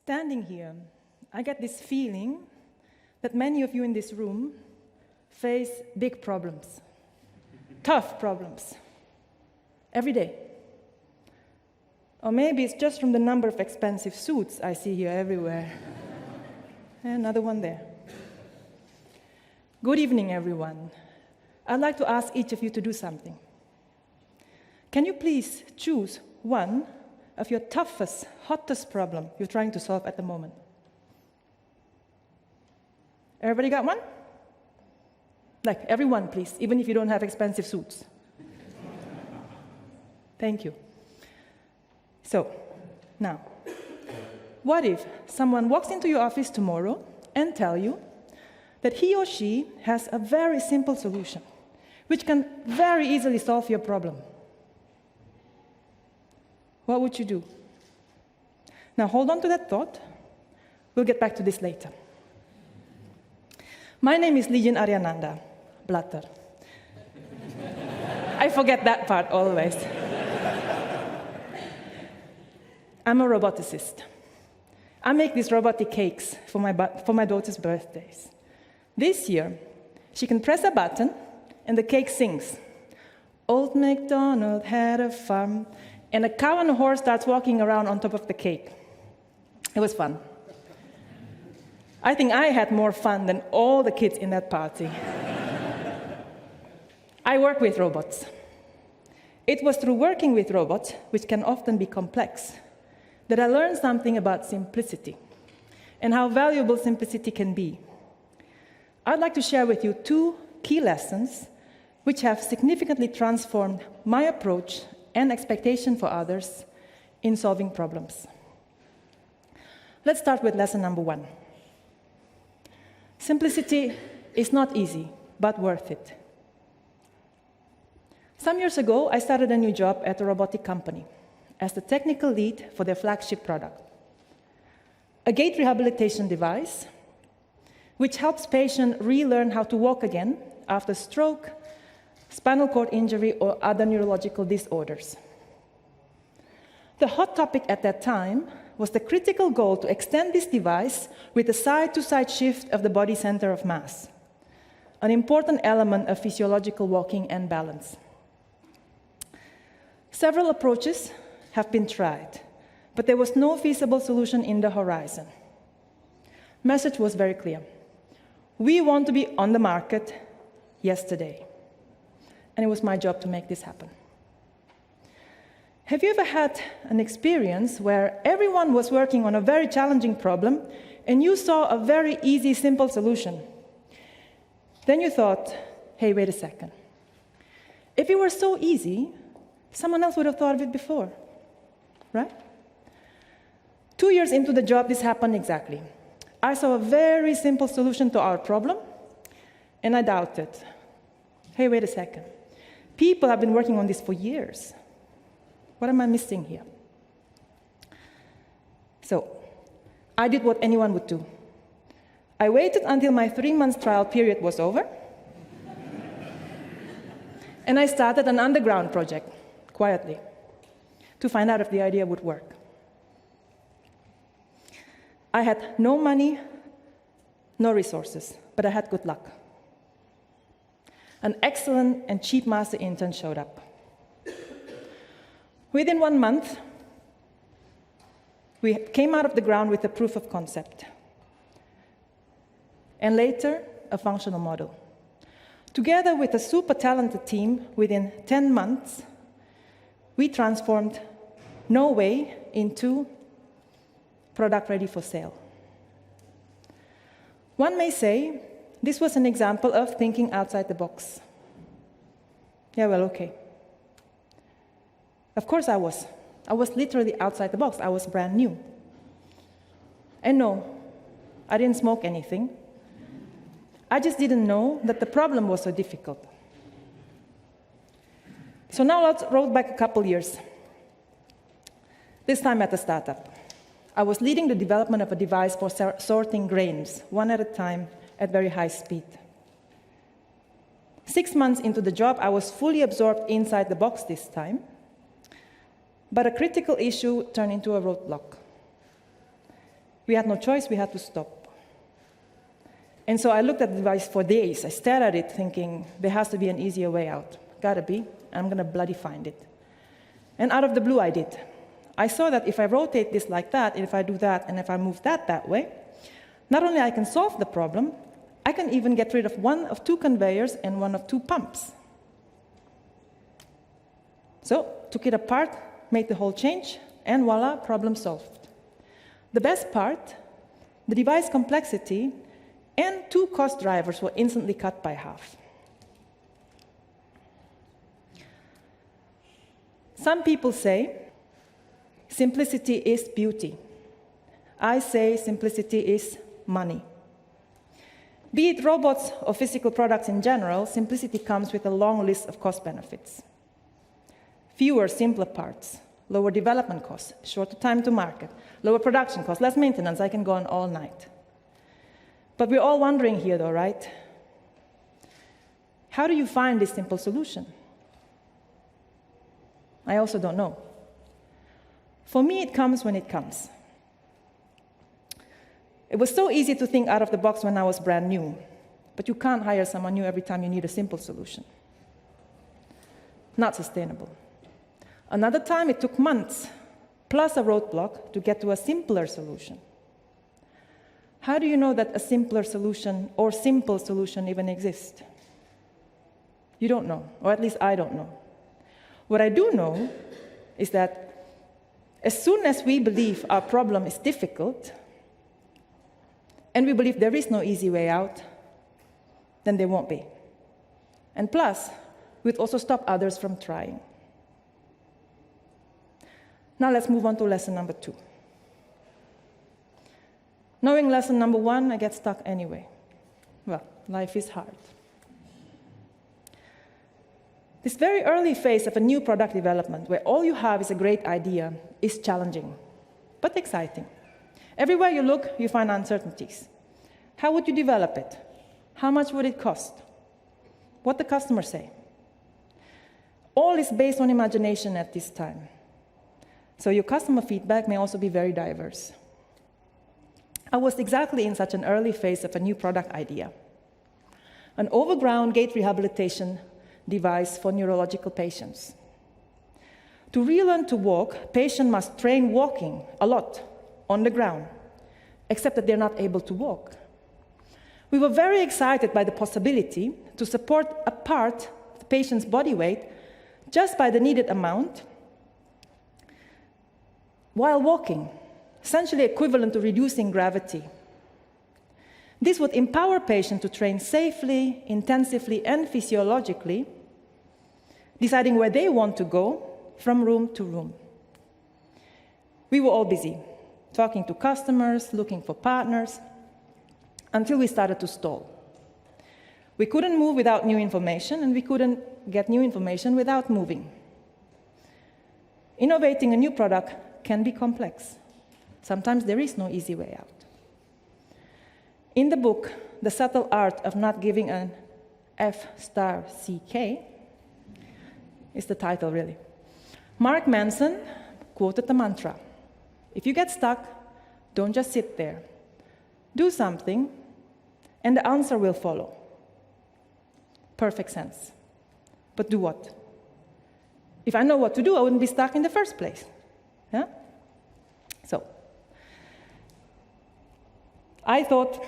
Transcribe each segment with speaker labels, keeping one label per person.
Speaker 1: Standing here, I get this feeling that many of you in this room face big problems, tough problems, every day. Or maybe it's just from the number of expensive suits I see here everywhere. Another one there. Good evening, everyone. I'd like to ask each of you to do something. Can you please choose one of your toughest, hottest problem you're trying to solve at the moment? Everybody got one? Like, everyone, please, even if you don't have expensive suits. Thank you. So, now, what if someone walks into your office tomorrow and tell you that he or she has a very simple solution, which can very easily solve your problem? What would you do? Now, hold on to that thought. We'll get back to this later. My name is Lijin Aryananda, Blatter. I forget that part always. I'm a roboticist. I make these robotic cakes for my daughter's birthdays. This year, she can press a button and the cake sings. Old MacDonald had a farm, and a cow and a horse starts walking around on top of the cake. It was fun. I think I had more fun than all the kids in that party. I work with robots. It was through working with robots, which can often be complex, that I learned something about simplicity and how valuable simplicity can be. I'd like to share with you two key lessons which have significantly transformed my approach and expectation for others in solving problems. Let's start with lesson number one. Simplicity is not easy, but worth it. Some years ago, I started a new job at a robotic company as the technical lead for their flagship product, a gait rehabilitation device which helps patients relearn how to walk again after stroke, spinal cord injury, or other neurological disorders. The hot topic at that time was the critical goal to extend this device with a side-to-side shift of the body center of mass, an important element of physiological walking and balance. Several approaches have been tried, but there was no feasible solution in the horizon. Message was very clear. We want to be on the market yesterday. And it was my job to make this happen. Have you ever had an experience where everyone was working on a very challenging problem and you saw a very easy, simple solution? Then you thought, hey, wait a second. If it were so easy, someone else would have thought of it before, right? 2 years into the job, this happened exactly. I saw a very simple solution to our problem, and I doubted. Hey, wait a second. People have been working on this for years. What am I missing here? So, I did what anyone would do. I waited until my 3-month trial period was over, and I started an underground project, quietly, to find out if the idea would work. I had no money, no resources, but I had good luck. An excellent and cheap master intern showed up. Within 1 month, we came out of the ground with a proof of concept, and later, a functional model. Together with a super talented team, within 10 months, we transformed no way into product ready for sale. One may say, this was an example of thinking outside the box. Yeah, well, okay. Of course I was. I was literally outside the box. I was brand new. And no, I didn't smoke anything. I just didn't know that the problem was so difficult. So now let's roll back a couple years. This time at a startup. I was leading the development of a device for sorting grains, one at a time, at very high speed. 6 months into the job, I was fully absorbed inside the box this time, but a critical issue turned into a roadblock. We had no choice, we had to stop. And so I looked at the device for days. I stared at it thinking, there has to be an easier way out. Gotta be, I'm gonna bloody find it. And out of the blue I did. I saw that if I rotate this like that, and if I do that, and if I move that way, not only I can solve the problem, I can even get rid of one of two conveyors and one of two pumps. So, took it apart, made the whole change, and voila, problem solved. The best part, the device complexity and two cost drivers were instantly cut by half. Some people say, simplicity is beauty. I say simplicity is money. Be it robots or physical products in general, simplicity comes with a long list of cost benefits. Fewer, simpler parts, lower development costs, shorter time to market, lower production costs, less maintenance. I can go on all night. But we're all wondering here, though, right? How do you find this simple solution? I also don't know. For me, it comes when it comes. It was so easy to think out of the box when I was brand new, but you can't hire someone new every time you need a simple solution. Not sustainable. Another time, it took months, plus a roadblock, to get to a simpler solution. How do you know that a simpler solution or simple solution even exists? You don't know, or at least I don't know. What I do know is that as soon as we believe our problem is difficult, and we believe there is no easy way out, then there won't be. And plus, we'd also stop others from trying. Now let's move on to lesson number 2. Knowing lesson number 1, I get stuck anyway. Well, life is hard. This very early phase of a new product development, where all you have is a great idea, is challenging, but exciting. Everywhere you look, you find uncertainties. How would you develop it? How much would it cost? What the customer say? All is based on imagination at this time. So your customer feedback may also be very diverse. I was exactly in such an early phase of a new product idea. An overground gait rehabilitation device for neurological patients. To relearn to walk, patients must train walking a lot on the ground, except that they're not able to walk. We were very excited by the possibility to support a part of the patient's body weight just by the needed amount while walking, essentially equivalent to reducing gravity. This would empower patients to train safely, intensively, and physiologically, deciding where they want to go from room to room. We were all busy, talking to customers, looking for partners, until we started to stall. We couldn't move without new information, and we couldn't get new information without moving. Innovating a new product can be complex. Sometimes there is no easy way out. In the book, The Subtle Art of Not Giving an F***, is the title, really. Mark Manson quoted the mantra, if you get stuck, don't just sit there. Do something, and the answer will follow. Perfect sense. But do what? If I know what to do, I wouldn't be stuck in the first place. Yeah? So, I thought,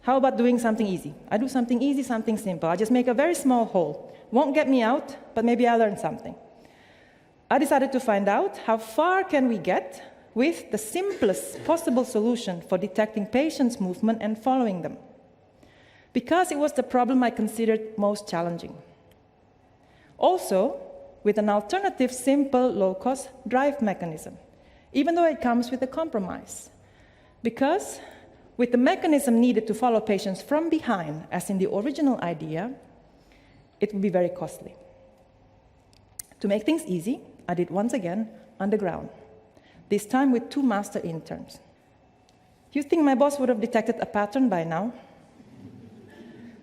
Speaker 1: how about doing something easy? I do something easy, something simple. I just make a very small hole. Won't get me out, but maybe I'll learn something. I decided to find out how far can we get with the simplest possible solution for detecting patients' movement and following them, because it was the problem I considered most challenging. Also, with an alternative, simple, low-cost drive mechanism, even though it comes with a compromise. Because with the mechanism needed to follow patients from behind, as in the original idea, it would be very costly. To make things easy, I did once again underground, this time with 2 master interns. You'd think my boss would have detected a pattern by now,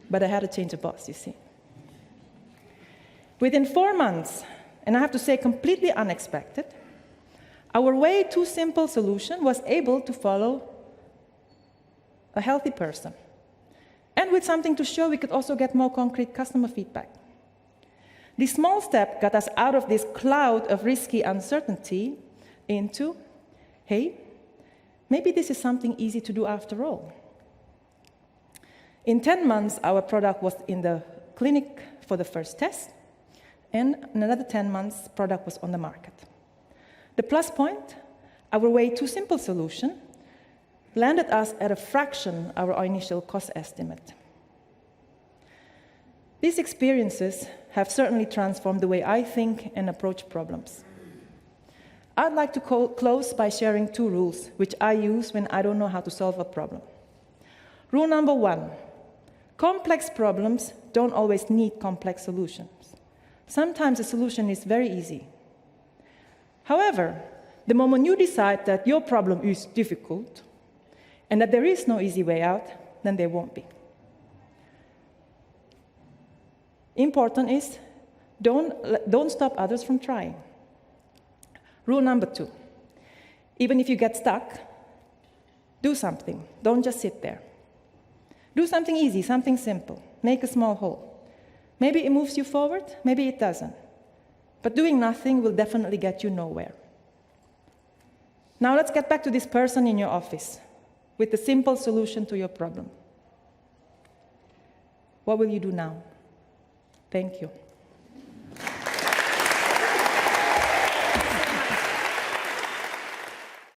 Speaker 1: but I had to change of boss, you see. Within 4 months, and I have to say completely unexpected, our way too simple solution was able to follow a healthy person. And with something to show, we could also get more concrete customer feedback. This small step got us out of this cloud of risky uncertainty into, hey, maybe this is something easy to do after all. In 10 months, our product was in the clinic for the first test, and in another 10 months, the product was on the market. The plus point, our way too simple solution landed us at a fraction of our initial cost estimate. These experiences have certainly transformed the way I think and approach problems. I'd like to close by sharing 2 rules, which I use when I don't know how to solve a problem. Rule number 1, complex problems don't always need complex solutions. Sometimes a solution is very easy. However, the moment you decide that your problem is difficult and that there is no easy way out, then there won't be. Important is, don't stop others from trying. Rule number 2, even if you get stuck, do something. Don't just sit there. Do something easy, something simple. Make a small hole. Maybe it moves you forward, maybe it doesn't. But doing nothing will definitely get you nowhere. Now let's get back to this person in your office with the simple solution to your problem. What will you do now? Thank you.